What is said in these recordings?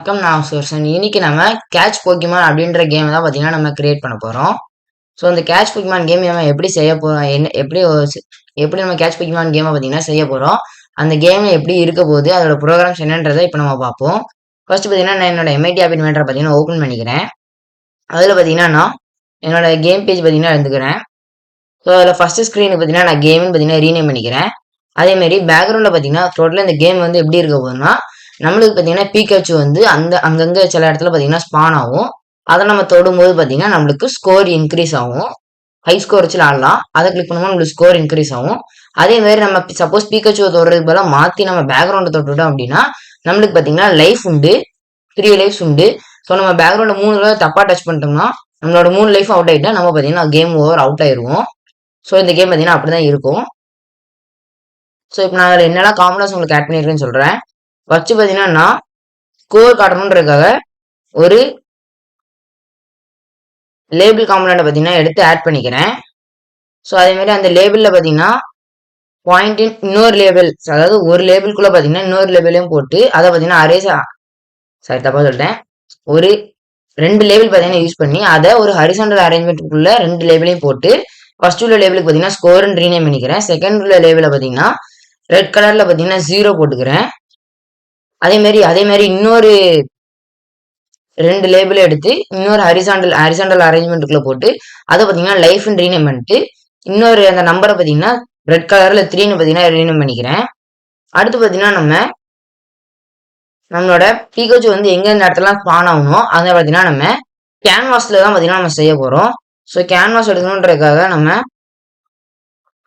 வணக்கம், நான் சுதர்ஷன். இன்னைக்கு நம்ம கேட்ச் போக்கிமான் அப்படின்ற கேம் தான் பார்த்தீங்கன்னா நம்ம கிரியேட் பண்ண போகிறோம். ஸோ அந்த கேட்ச் போக்கிமான் கேம் நம்ம எப்படி செய்ய போகிறோம், எப்படி நம்ம கேட்ச் போக்கிமான் கேமை பார்த்தீங்கன்னா செய்ய போகிறோம், அந்த கேம் எப்படி இருக்க போகுது, அதோட ப்ரோக்ராம்ஸ் என்னன்றதை இப்போ நம்ம பார்ப்போம். ஃபர்ஸ்ட் பார்த்தீங்கன்னா நான் என்னோட எம்ஐடி ஆப் இன்வென்டரை பார்த்தீங்கன்னா ஓப்பன் பண்ணிக்கிறேன். அதில் பார்த்தீங்கன்னா நான் என்னோட கேம் பேஜ் பார்த்தீங்கன்னா இருந்துக்கிறேன். ஸோ அதில் ஃபர்ஸ்ட் ஸ்க்ரீனுக்கு பார்த்தீங்கன்னா நான் கேம்னு பார்த்தீங்கன்னா ரீநேம் பண்ணிக்கிறேன். அதேமாரி பேக்ரவுண்டில் பார்த்தீங்கன்னா டோட்டலாக இந்த கேம் வந்து எப்படி இருக்க போகுதுன்னா, நம்மளுக்கு பார்த்தீங்கன்னா பீக்காச்சு வந்து அங்கங்கே சில இடத்துல பார்த்தீங்கன்னா ஸ்பான் ஆகும். அதை நம்ம தொடும்போது பார்த்தீங்கன்னா நம்மளுக்கு ஸ்கோர் இன்க்ரீஸ் ஆகும். ஹை ஸ்கோர் வச்சு ஆடலாம். அதை கிளிக் பண்ணும்போது நம்மளுக்கு ஸ்கோர் இன்க்ரீஸ் ஆகும். அதே மாதிரி நம்ம சப்போஸ் பீக்காச்சுவை தொடுறதுக்கு பதிலாக மாற்றி நம்ம பேக்ரவுண்டை தொட்டுட்டோம் அப்படின்னா நம்மளுக்கு பார்த்தீங்கன்னா லைஃப் உண்டு, 3 லைஃப்ஸ் உண்டு. ஸோ நம்ம பேக்ரவுண்டை 3 தடவை தப்பாக டச் பண்ணிட்டோம்னா நம்மளோட 3 லைஃப் அவுட் ஆகிட்டா நம்ம பார்த்தீங்கன்னா கேம் ஓவர் அவுட் ஆயிடுவோம். ஸோ இந்த கேம் பார்த்தீங்கன்னா அப்படி தான் இருக்கும். ஸோ இப்போ நான் அதில் என்னெல்லாம் காம்பனன்ஸ் உங்களுக்கு ஆட் பண்ணியிருக்கேன்னு சொல்கிறேன். ஃபர்ஸ்ட் பார்த்தீங்கன்னா நான் ஸ்கோர் காட்டணுன்றதுக்காக ஒரு லேபிள் காம்பனண்ட்டை பார்த்தீங்கன்னா எடுத்து ஆட் பண்ணிக்கிறேன். ஸோ அதேமாதிரி அந்த லேபிளில் பார்த்தீங்கன்னா பாயிண்டின் இன்னொரு லேபிள், அதாவது ஒரு லேபிள்குள்ளே பார்த்தீங்கன்னா இன்னொரு லேபிளையும் போட்டு அதை பார்த்தீங்கன்னா தப்பாக சொல்லிட்டேன். ஒரு 2 லேபிள் பார்த்தீங்கன்னா யூஸ் பண்ணி அதை ஒரு ஹரிசாண்டல் அரேஞ்ச்மெண்ட்டுக்குள்ள 2 லேபிளையும் போட்டு ஃபர்ஸ்ட் உள்ள லேபிளுக்கு பார்த்தீங்கன்னா ஸ்கோர்னு ரீநேம் பண்ணிக்கிறேன். செகண்ட் உள்ள லேபிளை பார்த்தீங்கன்னா ரெட் கலரில் பார்த்தீங்கன்னா 0 போட்டுக்கிறேன். அதே மாதிரி இன்னொரு 2 லேபிள் எடுத்து இன்னொரு ஹரிசாண்டல் அரேஞ்ச்மெண்ட்டுக்குள்ள போட்டு அதை பார்த்தீங்கன்னா லைஃப்னு ரீநேம் பண்ணிட்டு இன்னொரு அந்த நம்பரை பார்த்தீங்கன்னா ரெட் கலரில் 3ன்னு பார்த்தீங்கன்னா ரீநேம் பண்ணிக்கிறேன். அடுத்து பார்த்தீங்கன்னா நம்மளோட பீக்காச்சு வந்து எங்க இந்த இடத்துல ஸ்பான் ஆகணும் அதை பார்த்தீங்கன்னா நம்ம கேன்வாஸில் தான் பார்த்தீங்கன்னா நம்ம செய்ய போகிறோம். ஸோ கேன்வாஸ் எடுக்கணுன்றதுக்காக நம்ம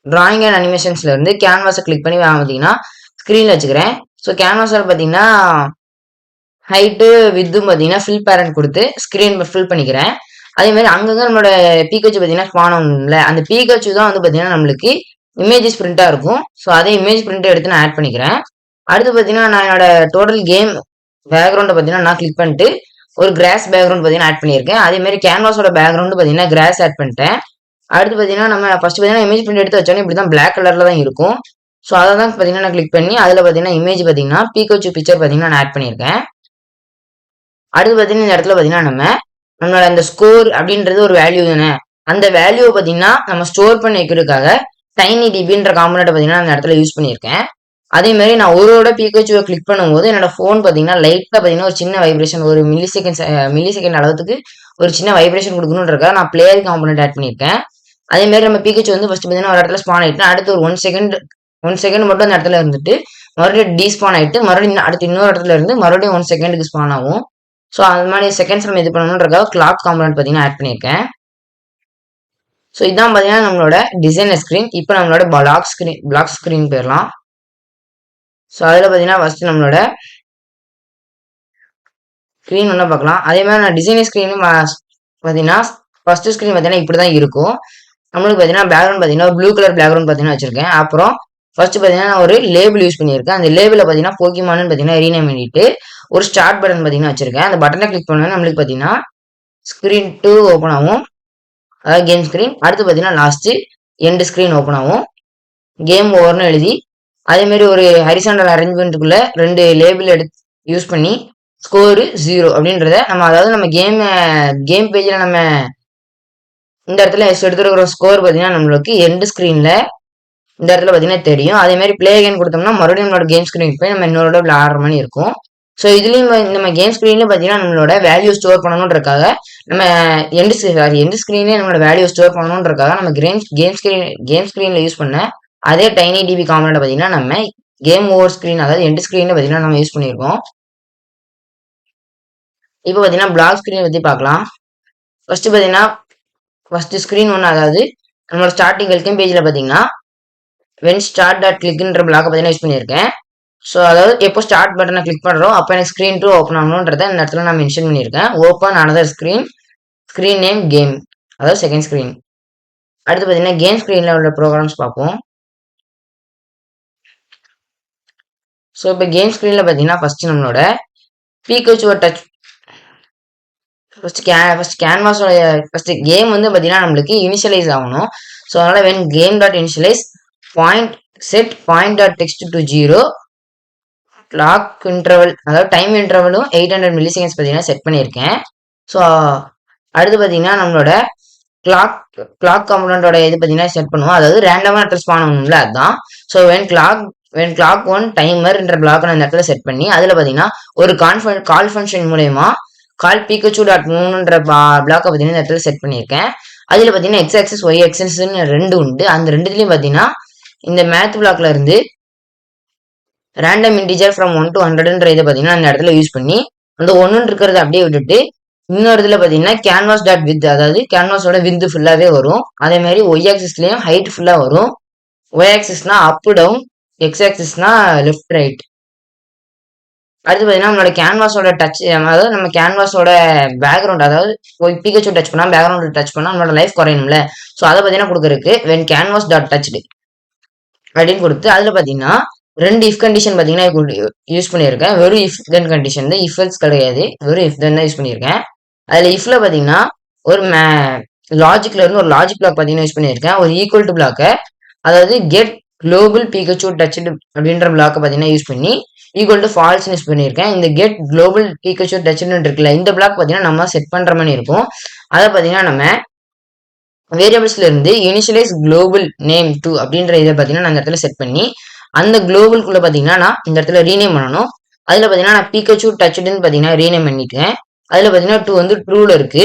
டிராயிங் அண்ட் அனிமேஷன்ஸ்ல இருந்து கேன்வாஸை கிளிக் பண்ணி பார்த்தீங்கன்னா ஸ்க்ரீனில் வச்சுக்கிறேன். ஸோ கேன்வாஸில் பார்த்தீங்கன்னா ஹைட்டு வித்தும் பார்த்தீங்கன்னா ஃபில் பேரண்ட் கொடுத்து ஸ்க்ரீன் ஃபில் பண்ணிக்கிறேன். அதே மாதிரி அங்கங்கே நம்மளோட பீக்காச்சு பார்த்தீங்கன்னா ஸ்பான் ஆகணும்ல, அந்த பீக்காச்சு தான் வந்து பார்த்தீங்கன்னா நம்மளுக்கு இமேஜஸ் பிரிண்டாக இருக்கும். ஸோ அதே இமேஜ் பிரிண்ட் எடுத்து நான் ஆட் பண்ணிக்கிறேன். அடுத்து பார்த்தீங்கன்னா நான் என்னோட டோட்டல் கேம் பேக்ரவுண்டை பார்த்தீங்கன்னா நான் கிளிக் பண்ணிட்டு ஒரு கிராஸ் பேக்ரவுண்ட் பார்த்தீங்கன்னா ஆட் பண்ணியிருக்கேன். அதே மாதிரி கேன்வாஸோட பேக்ரவுண்டு பார்த்தீங்கன்னா கிராஸ் ஆட் பண்ணிட்டேன். அடுத்து பார்த்தீங்கன்னா நம்ம ஃபர்ஸ்ட் பார்த்தீங்கன்னா இமேஜ் பிரிண்ட் எடுத்து வச்சோன்னே இப்படி தான் பிளாக் கலரில் தான் இருக்கும். ஸோ அதை தான் பார்த்தீங்கன்னா நான் கிளிக் பண்ணி அதில் பார்த்தீங்கன்னா இமேஜ் பார்த்தீங்கன்னா பீக்காச்சு பிக்சர் பார்த்தீங்கன்னா நான் ஆட் பண்ணியிருக்கேன். அடுத்து பார்த்தீங்கன்னா இந்த இடத்துல பார்த்தீங்கன்னா நம்மளோட அந்த ஸ்கோர் அப்படின்றது ஒரு வேல்யூ தானே, அந்த வேல்யூவை பார்த்தீங்கன்னா நம்ம ஸ்டோர் பண்ணி வைக்கிறதுக்காக டைனி டிபின்ற காம்பனண்ட்டை பார்த்தீங்கன்னா அந்த இடத்துல யூஸ் பண்ணியிருக்கேன். அதே மாதிரி நான் ஒரு பீக்காச்சுவை கிளிக் பண்ணும்போது என்னோட ஃபோன் பார்த்தீங்கன்னா லைட்டாக பார்த்தீங்கன்னா ஒரு சின்ன வைப்ரேஷன், ஒரு மில்லி செகண்ட் அளவுக்கு ஒரு சின்ன வைப்ரேஷன் கொடுக்கணுன்றதுக்காக நான் பிளேயர் காம்பனண்ட் ஆட் பண்ணியிருக்கேன். அதே மாதிரி நம்ம பீக்காச்சு வந்து ஃபர்ஸ்ட் பார்த்தீங்கன்னா ஒரு இடத்துல ஸ்பான் ஆகிட்டு அடுத்து ஒரு 1 செகண்ட் மட்டும் அந்த இடத்துல இருந்துட்டு மறுபடியும் டீஸ்பான் ஆகிட்டு மறுபடியும் அடுத்து இன்னொரு இடத்துல இருந்து மறுபடியும் 1 செகண்டுக்கு ஸ்பான் ஆகும். ஸோ அது மாதிரி செகண்ட்ஸ் நம்ம இது பண்ணணுன்றதுக்காக கிளாக் காம்பனண்ட் பார்த்தீங்கன்னா ஆட் பண்ணியிருக்கேன். ஸோ இதான் பார்த்தீங்கன்னா நம்மளோட டிசைனர் ஸ்க்ரீன். இப்போ நம்மளோட பிளாக் ஸ்க்ரீன் போயிடலாம். ஸோ அதில் பார்த்தீங்கன்னா ஃபர்ஸ்ட் நம்மளோட ஸ்க்ரீன் ஒன்றா பார்க்கலாம். அதே மாதிரி நான் டிசைனர் ஸ்க்ரீனும் பார்த்தீங்கன்னா ஃபர்ஸ்ட் ஸ்க்ரீன் பார்த்தீங்கன்னா இப்படி தான் இருக்கும். நம்மளுக்கு பார்த்தீங்கன்னா பேக்ரவுண்ட் பார்த்தீங்கன்னா ப்ளூ கலர் பேக்ரவுண்ட் பார்த்தீங்கன்னா வச்சிருக்கேன். அப்புறம் ஃபர்ஸ்ட் பார்த்தீங்கன்னா நான் ஒரு லேபிள் யூஸ் பண்ணியிருக்கேன். அந்த லேபிளை பார்த்தீங்கன்னா போக்கிமான்னு பார்த்தீங்கன்னா ரீநேம் பண்ணிட்டு ஒரு ஸ்டார்ட் பட்டன் பார்த்தீங்கன்னா வச்சிருக்கேன். அந்த பட்டனை கிளிக் பண்ணா நம்மளுக்கு பார்த்தீங்கன்னா ஸ்க்ரீன் 2 ஓப்பன் ஆகும், அதாவது கேம் ஸ்க்ரீன். அடுத்து பார்த்தீங்கன்னா லாஸ்ட் எண்ட் ஸ்க்ரீன் ஓப்பன் ஆகும், கேம் ஓவர்னு எழுதி. அதே மாதிரி ஒரு ஹரிசாண்டல் அரேஞ்ச்மெண்ட்டுக்குள்ள 2 லேபிள் எடுத்து யூஸ் பண்ணி ஸ்கோரு 0 அப்படின்றத நம்ம, அதாவது நம்ம கேம் பேஜில் நம்ம இந்த இடத்துல எடுத்துருக்கிற ஸ்கோர் பார்த்தீங்கன்னா நம்மளுக்கு எண்ட் ஸ்க்ரீனில் இந்த இடத்துல பார்த்தீங்கன்னா தெரியும். அதே மாதிரி பிளே கேம் கொடுத்தோம்னா மறுபடியும் நம்மளோட கேம் ஸ்க்ரீனுக்கு போய் நம்ம இன்னொரு விளையாடுற மாதிரி இருக்கும். ஸோ இதுலேயும் நம்ம கேம் ஸ்க்ரீன்ல பார்த்தீங்கன்னா நம்மளோட வேல்யூ ஸ்டோர் பண்ணணுன்றக்காக நம்ம எண்ட் ஸ்க்ரீன்லேயே நம்மளோட வேல்யூ ஸ்டோர் பண்ணணுன்றக்காக நம்ம கேம் ஸ்க்ரீனில் யூஸ் பண்ண அதே டைனி டிபி காம்பனண்ட்டை பார்த்தீங்கன்னா நம்ம கேம் ஓவர் ஸ்க்ரீன், அதாவது எண்ட் ஸ்க்ரீனில் பார்த்தீங்கன்னா நம்ம யூஸ் பண்ணியிருக்கோம். இப்போ பார்த்தீங்கன்னா பிளாக் ஸ்க்ரீனை பற்றி பார்க்கலாம். ஃபர்ஸ்ட் ஸ்க்ரீன் 1, அதாவது நம்மளோட ஸ்டார்டிங் வெல்கம் பேஜில் பார்த்தீங்கன்னா வென் ஸ்டார்ட் டாட் கிளிக்ன்ற பிளாக்கை பார்த்தீங்கன்னா யூஸ் பண்ணியிருக்கேன். ஸோ அதாவது எப்போ ஸ்டார்ட் பட்டனை கிளிக் பண்ணுறோம் அப்போ எனக்கு ஸ்க்ரீன் 2 ஓப்பன் ஆகணுன்றதை இந்த இடத்துல நான் மென்ஷன் பண்ணியிருக்கேன். Open another screen name game, அதாவது செகண்ட் ஸ்க்ரீன். அடுத்து பார்த்தீங்கன்னா கேம் ஸ்க்ரீனில் உள்ள ப்ரோக்ராம்ஸ் பார்ப்போம். ஸோ இப்போ கேம் ஸ்க்ரீனில் பார்த்தீங்கன்னா ஃபர்ஸ்ட் நம்மளோட பீக்காச்சுவை டச் ஃபர்ஸ்ட் கேன்வாஸோட ஃபர்ஸ்ட் கேம் வந்து பார்த்தீங்கன்னா நம்மளுக்கு இனிஷியலைஸ் ஆகணும். ஸோ அதனால் when game dot initialise point set point dot text to 0 clock interval அதாவது டைம் இன்டர்வலும் 800 மில்லி செகண்ட்ஸ் பார்த்தீங்கன்னா செட் பண்ணியிருக்கேன். ஸோ அடுத்து பார்த்தீங்கன்னா நம்மளோட கிளாக் கிளாக் காம்பனண்டோட இது பார்த்தீங்கன்னா செட் பண்ணுவோம். அதாவது ரேண்டமாக இடத்துல ஸ்பான் ஆகணும்ல அதுதான். ஸோ வென் கிளாக் ஒன் டைமர்ன்ற பிளாக் நான் இந்த இடத்துல செட் பண்ணி அதில் பார்த்தீங்கன்னா ஒரு கால் ஃபங்க்ஷன் மூலயமா கால் பிகச்சு டாட் மூணுன்ற பிளாக்கை பார்த்தீங்கன்னா இந்த இடத்துல செட் பண்ணியிருக்கேன். அதில் பார்த்தீங்கன்னா எக்ஸ் ஆக்சஸ் ஒய் ஆக்சஸ்ன்னு ரெண்டு உண்டு. அந்த ரெண்டுத்துலையும் பார்த்தீங்கன்னா இந்த மேத் பிளாக்ல இருந்து ரேண்டம் இன்டிஜர் ஃப்ரம் 1 to 100ன்ற இதை பார்த்தீங்கன்னா அந்த இடத்துல யூஸ் பண்ணி அந்த ஒன்றுன்னு இருக்கிறத அப்படியே விட்டுட்டு இன்னொரு இதுல பார்த்தீங்கன்னா கேன்வாஸ் டாட் வித் அதாவது கேன்வாஸோட வித் ஃபுல்லாகவே வரும். அதே மாதிரி ஒய் ஆக்சிஸ்லையும் ஹைட் ஃபுல்லாக வரும். ஒய் ஆக்சிஸ்னா அப் டவுன், எக்ஸ் ஆக்சிஸ்னா லெஃப்ட் ரைட். அடுத்து பார்த்தீங்கன்னா நம்மளோட கேன்வாஸோட டச் அதாவது நம்ம கேன்வாஸோட பேக்ரவுண்ட் அதாவது போய் பிகச்சு டச் பண்ணால் பேக்ரவுண்ட் டச் பண்ணால் நம்மளோட லைஃப் குறையணும்ல. ஸோ அதை பார்த்தீங்கன்னா கொடுக்குறதுக்கு வென் கேன்வாஸ் டாட் டச்டு அப்படின்னு கொடுத்து அதில் பார்த்தீங்கன்னா ரெண்டு இஃப் கண்டிஷன் பார்த்தீங்கன்னா யூஸ் பண்ணியிருக்கேன். வெறும் இஃப் தென் கண்டிஷன் தான், இஃப் எல்ஸ் கிடையாது, வெறும் இஃப் தென் தான் யூஸ் பண்ணியிருக்கேன். அதில் இஃப்ல பார்த்தீங்கன்னா ஒரு லாஜிக்ல இருந்து ஒரு லாஜிக் பிளாக் பார்த்தீங்கன்னா யூஸ் பண்ணியிருக்கேன். ஒரு ஈக்குவல் டு பிளாக்கை அதாவது கெட் குளோபல் பிகச்சு டச்டு அப்படின்ற பிளாக்கை பார்த்தீங்கன்னா யூஸ் பண்ணி ஈக்குவல் டு ஃபால்ஸ்னு யூஸ் பண்ணியிருக்கேன். இந்த கெட் குளோபல் பிகச்சு டச்டுன்னு இருக்குல்ல இந்த பிளாக் பார்த்தீங்கன்னா நம்ம செட் பண்ணுற மாதிரி இருக்கும். அதை பார்த்தீங்கன்னா நம்ம வேரியபிள்ஸ்ல இருந்து இனிஷியலைஸ் குளோபல் நேம் 2 அப்படின்ற இதை பார்த்தீங்கன்னா நான் இந்த இடத்துல செட் பண்ணி அந்த குளோபல்குள்ள பார்த்தீங்கன்னா நான் இந்த இடத்துல ரீநேம் பண்ணணும். அதில் பார்த்தீங்கன்னா நான் பிகச்சு டச்டுன்னு பார்த்தீங்கன்னா ரீநேம் பண்ணிட்டேன். அதில் பார்த்தீங்கன்னா 2 வந்து ட்ரூல இருக்கு.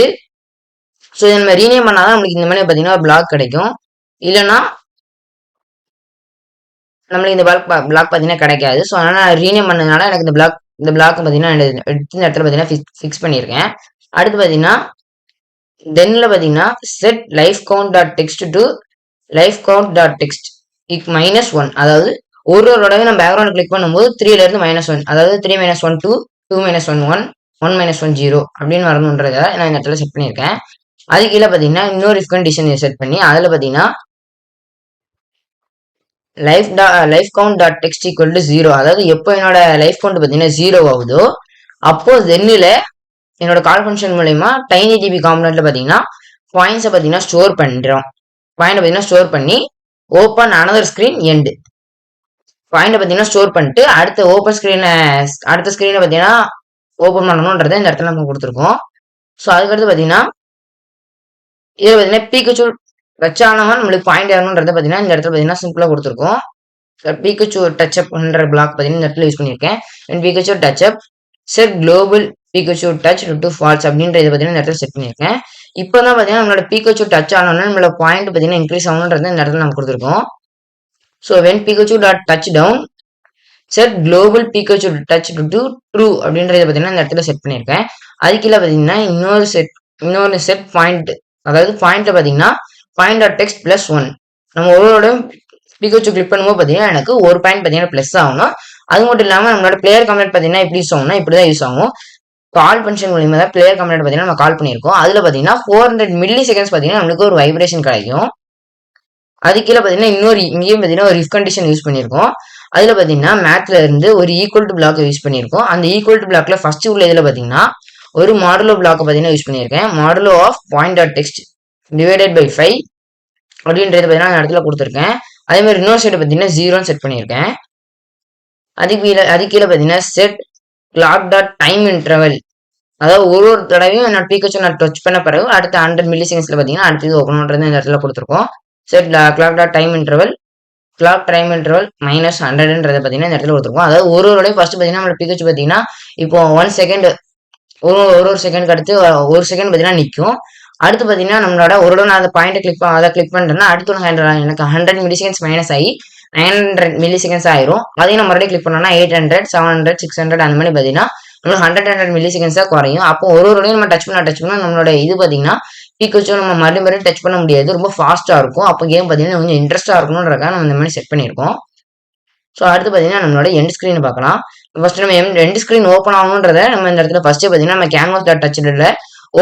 ஸோ இதை நம்ம ரீநேம் பண்ணாதான் நம்மளுக்கு இந்த மாதிரி பார்த்தீங்கன்னா பிளாக் கிடைக்கும். இல்லைன்னா நம்மளுக்கு இந்த பிளாக் பார்த்தீங்கன்னா கிடைக்காது. ஸோ அதனால நான் ரீநேம் பண்ணதுனால எனக்கு இந்த பிளாக் பார்த்தீங்கன்னா எடுத்து இந்த இடத்துல பார்த்தீங்கன்னா ஃபிக்ஸ் பண்ணியிருக்கேன். அடுத்து பார்த்தீங்கன்னா தென்ல பார்த்தீங்கன்னா set life count dot text to life count dot text -1 அதாவது ஒரு தடவை நம்ம பேக்ரவுண்ட் கிளிக் பண்ணும்போது 3ல இருந்து -1 அதாவது 3 - 1 2 2 - 1 1 1 - 1 0 அப்படின்னு வரணுன்றத நான் இந்த இடத்துல செட் பண்ணியிருக்கேன். அது கீழே பார்த்தீங்கன்னா இன்னொரு இஃப் கண்டிஷன் செட் பண்ணி அதில் பார்த்தீங்கன்னா life count dot text equal to 0 அதாவது எப்போ என்னோட லைஃப் கவுண்ட் பார்த்தீங்கன்னா 0 ஆகுதோ அப்போ தென்னில் என்னோட கால் ஃபங்க்ஷன் மூலயமா டைனி டிபி காம்பனண்ட்ல பார்த்தீங்கன்னா பாயிண்ட்ஸை பார்த்தீங்கன்னா ஸ்டோர் பண்ணுறோம். பாயிண்டை பார்த்தீங்கன்னா ஸ்டோர் பண்ணி ஓப்பன் அனதர் ஸ்க்ரீன் எண்டு பாயிண்டை பார்த்தீங்கன்னா ஸ்டோர் பண்ணிட்டு அடுத்த ஸ்க்ரீனை பார்த்தீங்கன்னா ஓப்பன் பண்ணணுன்றதை இந்த இடத்துல நம்ம கொடுத்துருக்கோம். ஸோ அதுக்கடுத்து பார்த்தீங்கன்னா இதில் பார்த்தீங்கன்னா பிகச்சு டச் ஆனவன் நம்மளுக்கு பாயிண்ட் ஆகணுன்றதை பார்த்தீங்கன்னா இந்த இடத்துல பார்த்தீங்கன்னா சிம்பிளாக கொடுத்துருக்கோம். பிகச்சு டச்அப்ன்ற பிளாக் பார்த்தீங்கன்னா இந்த இடத்துல யூஸ் பண்ணியிருக்கேன். பிகச்சு touch up set global பிகச்சு touch to false அப்படின்ற இதை பார்த்தீங்கன்னா இந்த இடத்துல செட் பண்ணியிருக்கேன். இப்போ தான் பார்த்தீங்கன்னா நம்மளோட பிகச்சு டச் ஆனோன்னா நம்மளோட பாயிண்ட் பார்த்தீங்கன்னா இன்க்ரீஸ் ஆகணுன்றதை இந்த இடத்துல நம்ம கொடுத்துருக்கோம். So when Pikachu dot touch down set global பிகச்சு touch to true அப்படின்றத பார்த்தீங்கன்னா இந்த இடத்துல செட் பண்ணியிருக்கேன். அதுக்கீழே பார்த்தீங்கன்னா இன்னொரு செட் பாயிண்ட் அதாவது பாயிண்ட்ல பார்த்தீங்கன்னா பாயிண்ட் டாட் டெக்ஸ்ட் +1 நம்ம ஒவ்வொரு பிகச்சு கிளிக் பண்ணும்போது பார்த்தீங்கன்னா எனக்கு ஒரு பாயிண்ட் பார்த்தீங்கன்னா ப்ளஸ் ஆகணும். அது மட்டும் இல்லாமல் நம்மளோட பிளேயர் கமெண்ட் பார்த்தீங்கன்னா எப்படி யூஸ் ஆகும்னா இப்படி தான் யூஸ் ஆகும். கால் ஃபங்க்ஷன் மூலியமாக தான் பிளேயர் கமெண்ட் பார்த்தீங்கன்னா நம்ம கால் பண்ணியிருக்கோம். அதில் பார்த்தீங்கன்னா 400 மில்லி செகண்ட்ஸ் பார்த்தீங்கன்னா நம்மளுக்கு ஒரு வைப்ரேஷன் கிடைக்கும். அது கீழே பார்த்தீங்கன்னா இங்கேயும் பார்த்தீங்கன்னா ஒரு இஃப் கண்டிஷன் யூஸ் பண்ணியிருக்கோம். அதில் பார்த்தீங்கன்னா மேத்ல இருந்து ஒரு ஈக்குவல் டு பிளாக் யூஸ் பண்ணியிருக்கோம். அந்த ஈக்குவல் டு பிளாக்ல ஃபர்ஸ்ட் உள்ள இதில் பார்த்தீங்கன்னா ஒரு மாடுலோ பிளாக் பார்த்தீங்கன்னா யூஸ் பண்ணியிருக்கேன். Modulo of point dot text divided by 5 அப்படின்றது பார்த்தீங்கன்னா அந்த இடத்துல கொடுத்துருக்கேன். அதே மாதிரி இன்னொரு சைடு பார்த்தீங்கன்னா 0ன்னு செட் பண்ணியிருக்கேன். அது கீழே பார்த்தீங்கன்னா set clock dot time interval அதாவது ஒரு தடவையும் என்னோட பிகச்சு நான் டச் பண்ண பிறகு அடுத்த 100 மில்லி செகண்ட்ஸ்ல பார்த்தீங்கன்னா அடுத்தது ஓப்பன்ன்றது இந்த இடத்துல கொடுத்துருக்கோம். Set clock dot time interval -100ன்றதை பார்த்தீங்கன்னா இந்த இடத்துல கொடுத்துருக்கோம். அதாவது ஒரு ஃபர்ஸ்ட் பார்த்தீங்கன்னா நம்மளோட பிகச்சு பார்த்தீங்கன்னா இப்போ 1 செகண்ட் ஒரு செகண்ட் அடுத்து 1 செகண்ட் பார்த்தீங்கன்னா நிற்கும். அடுத்து பார்த்தீங்கன்னா நம்மளோட நான் அந்த பாயிண்ட்டை கிளிக் பண்ணுறேன்னா அடுத்து எனக்கு 100 மில்லி செகண்ட்ஸ் மைனஸ் ஆகி 900 மில்லி செகண்ட்ஸ் ஆயிரும். அதையும் நம்ம மறுபடியும் கிளிக் பண்ணோம்னா 800 700 600 அந்த மாதிரி பார்த்தீங்கன்னா நம்மளுக்கு 100 மில்லி செகண்ட்ஸாக குறையும். அப்போ ஒரு நம்ம டச் பண்ண நம்மளோட இது பார்த்தீங்கன்னா பிகச்சு நம்ம மறுபடியும் டச் பண்ண முடியாது, ரொம்ப ஃபாஸ்ட்டாக இருக்கும். அப்போ கேம் பார்த்தீங்கன்னா கொஞ்சம் இன்ட்ரெஸ்ட்டாக இருக்கணுன்றதுக்காக நம்ம இந்த மாதிரி செட் பண்ணியிருக்கோம். ஸோ அடுத்து பார்த்தீங்கன்னா நம்மளோட எண்ட் ஸ்க்ரீன் பார்க்கலாம். ஃபர்ஸ்ட் நம்ம எண்ட் ஸ்க்ரீன் ஓப்பன் ஆகணுன்றதை நம்ம இந்த இடத்துல ஃபர்ஸ்ட் பார்த்தீங்கன்னா நம்ம கேன்வாஸ் டாட் டச்ல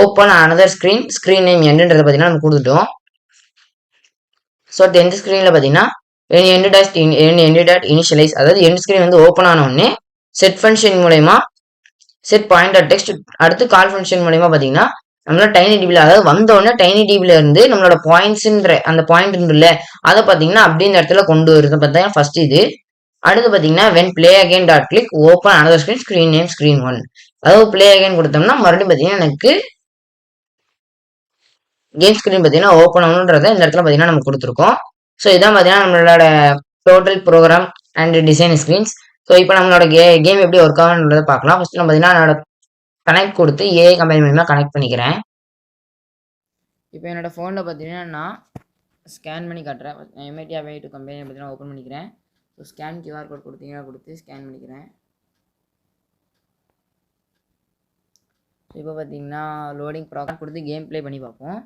ஓப்பன் அனதர் ஸ்க்ரீன் நேம் எண்டுன்றதை பார்த்தீங்கன்னா நம்ம கொடுத்துட்டோம். ஸோ எண்ட் ஸ்க்ரீனில் பார்த்தீங்கன்னா எண்ட் டாட் இனிஷியலைஸ் அதாவது எண்ட் ஸ்க்ரீன் வந்து ஓப்பன் ஆன உடனே செட் ஃபங்க்ஷன் மூலயமா செட் பாயிண்ட் டாட் டெக்ஸ்ட் அடுத்து கால் ஃபங்க்ஷன் மூலயமா பார்த்தீங்கன்னா நம்மளோட டைனி டிபில அதாவது வந்தோடனே டைனி டிபில இருந்து நம்மளோட பாயிண்ட்ஸ்ன்ற அந்த பாயிண்ட் இல்லை அதை பார்த்தீங்கன்னா அப்படியே இந்த இடத்துல கொண்டு வருது பார்த்தீங்கன்னா ஃபர்ஸ்ட் இது. அடுத்து பார்த்தீங்கன்னா when play again dot click open another screen screen name screen 1. அதாவது ப்ளே அகைன் கொடுத்தோம்னா மறுபடியும் பார்த்தீங்கன்னா எனக்கு கேம் ஸ்க்ரீன் பார்த்தீங்கன்னா ஓப்பன் ஆகணுன்றதை இந்த இடத்துல பார்த்தீங்கன்னா நம்ம கொடுத்துருக்கோம். ஸோ இதான் பார்த்தீங்கன்னா நம்மளோட total program and design screens. So இப்போ நம்மளோட கேம் எப்படி ஒர்க் ஆகுன்றதை பார்க்கலாம். ஃபர்ஸ்ட் நம்ம பார்த்தீங்கன்னா என்னோட கனெக்ட் கொடுத்து ஏஐ கம்பெனி மூலமாக கனெக்ட் பண்ணிக்கிறேன். இப்போ என்னோட ஃபோனில் பார்த்தீங்கன்னா நான் ஸ்கேன் பண்ணி காட்டுறேன். எம்ஐடி அவை2 கம்பெனி பார்த்தீங்கன்னா ஓப்பன் பண்ணிக்கிறேன். ஸோ ஸ்கேன் கியூஆர் கோட் கொடுத்தீங்கன்னா கொடுத்து ஸ்கேன் பண்ணிக்கிறேன். இப்போ பார்த்தீங்கன்னா லோடிங் ப்ரோக்ராம் கொடுத்து கேம் ப்ளே பண்ணி பார்ப்போம்.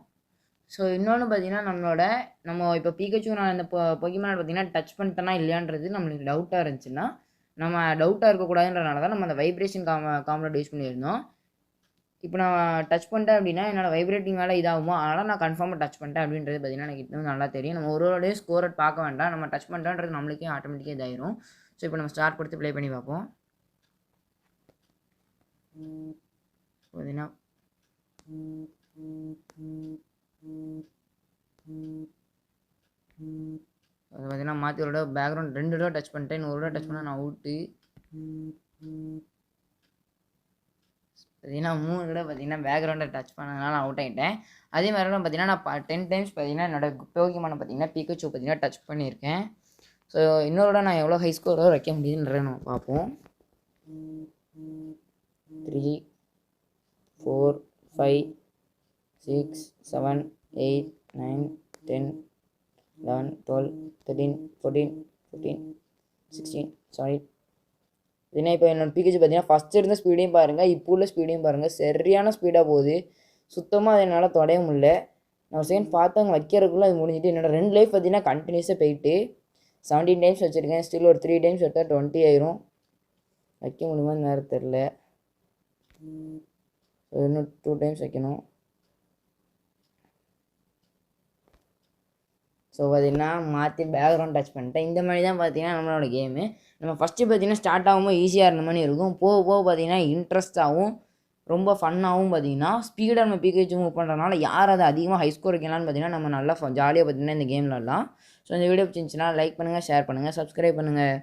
ஸோ இன்னொன்று பார்த்தீங்கன்னா நம்ம இப்போ பிகச்சு நான் இந்த பொக்கிமான் பார்த்தீங்கன்னா டச் பண்ணிட்டேனா இல்லையான்றது நம்மளுக்கு டவுட்டாக இருந்துச்சுன்னா நம்ம டவுட்டாக இருக்கக்கூடாதுன்றனால தான் நம்ம அந்த வைப்ரேஷன் காம்பனண்ட் யூஸ் பண்ணியிருந்தோம். இப்போ நான் டச் பண்ணிட்டேன் அப்படின்னா என்னோட வைப்ரேட்டிங் மேலே இதாகுமோ, அதனால் நான் கன்ஃபார்மாக டச் பண்ணிட்டேன் அப்படின்றது பார்த்தீங்கன்னா எனக்கு இன்னும் நல்லா தெரியும். நம்ம ஒரு ஸ்கோர் பார்க்க வேண்டாம், நம்ம டச் பண்ணிட்டோன்றது நம்மளுக்கே ஆட்டோமேட்டிக்காக இதாயிரும். ஸோ இப்போ நம்ம ஸ்டார்ட் கொடுத்து ப்ளே பண்ணி பார்ப்போம். பார்த்தீங்கன்னா அது பார்த்தீங்கன்னா மாற்றி ஒரு தடவை பேக்ரவுண்ட் 2 தடவை டச் பண்ணிட்டேன். ஒரு தடவை டச் பண்ணால் நான் அவுட்டு. பார்த்தீங்கன்னா 3 தடவை பார்த்தீங்கன்னா பேக்ரவுண்டை டச் பண்ணதுனால அவுட் ஆகிட்டேன். அதே மாதிரி பார்த்தீங்கன்னா நான் 10 டைம்ஸ் பார்த்தீங்கன்னா என்னோட போக்கிமானை பார்த்தீங்கன்னா பிகச்சு பார்த்தீங்கன்னா டச் பண்ணியிருக்கேன். ஸோ இன்னொரு நான் எவ்வளோ ஹை ஸ்கோரோ வைக்க முடியுன்றதை நம்ம பார்ப்போம். 3 4 5 6 7 8 9 10 11 12 13 14 15 16 17. ஏன்னா இப்போ என்னோட பிகச்சு பார்த்தீங்கன்னா ஃபஸ்ட்டு இருந்த ஸ்பீடையும் பாருங்கள், இப்போ உள்ள ஸ்பீடையும் பாருங்கள், சரியான ஸ்பீடாக போகுது. சுத்தமாக அதை என்னால் தொடைய முடியல. நான் செகண்ட் பார்த்தவங்க வைக்கிறதுக்குள்ளே அது முடிஞ்சிட்டு என்னோட 2 லைஃப் பார்த்தீங்கன்னா கண்டினியூஸாக போயிட்டு 17 டைம்ஸ் வச்சுருக்கேன். ஸ்டில் ஒரு 3 டைம்ஸ் எடுத்தால் 20 ஆயிரும். வைக்க முடியுமான்னு நேரம் தெரில. இன்னும் 2 டைம்ஸ் வைக்கணும். ஸோ பார்த்தீங்கன்னா மாற்றி பேக்ரவுண்ட் டச் பண்ணிட்டேன். இந்த மாதிரி தான் பார்த்தீங்கன்னா நம்மளோட கேமு. நம்ம ஃபஸ்ட்டு பார்த்தீங்கன்னா ஸ்டார்ட் ஆகும்போது ஈஸியாக இருந்த மாதிரி இருக்கும். போக போக பார்த்தீங்கன்னா இன்ட்ரெஸ்ட்டாகவும் ரொம்ப ஃபன்னாகவும் பார்த்தீங்கன்னா ஸ்பீடாக நம்ம பிகேஜ் மூவ் பண்ணுறதுனால யார் அதை அதிகமாக ஹை ஸ்கோர் வைக்கலாம்னு பார்த்தீங்கன்னா நம்ம நல்லா ஜாலியாக பார்த்தீங்கன்னா இந்த கேம்லலாம். ஸோ இந்த வீடியோ பிடிச்சிருந்துச்சுன்னா லைக் பண்ணுங்கள், ஷேர் பண்ணுங்கள், சப்ஸ்கிரைப் பண்ணுங்கள்.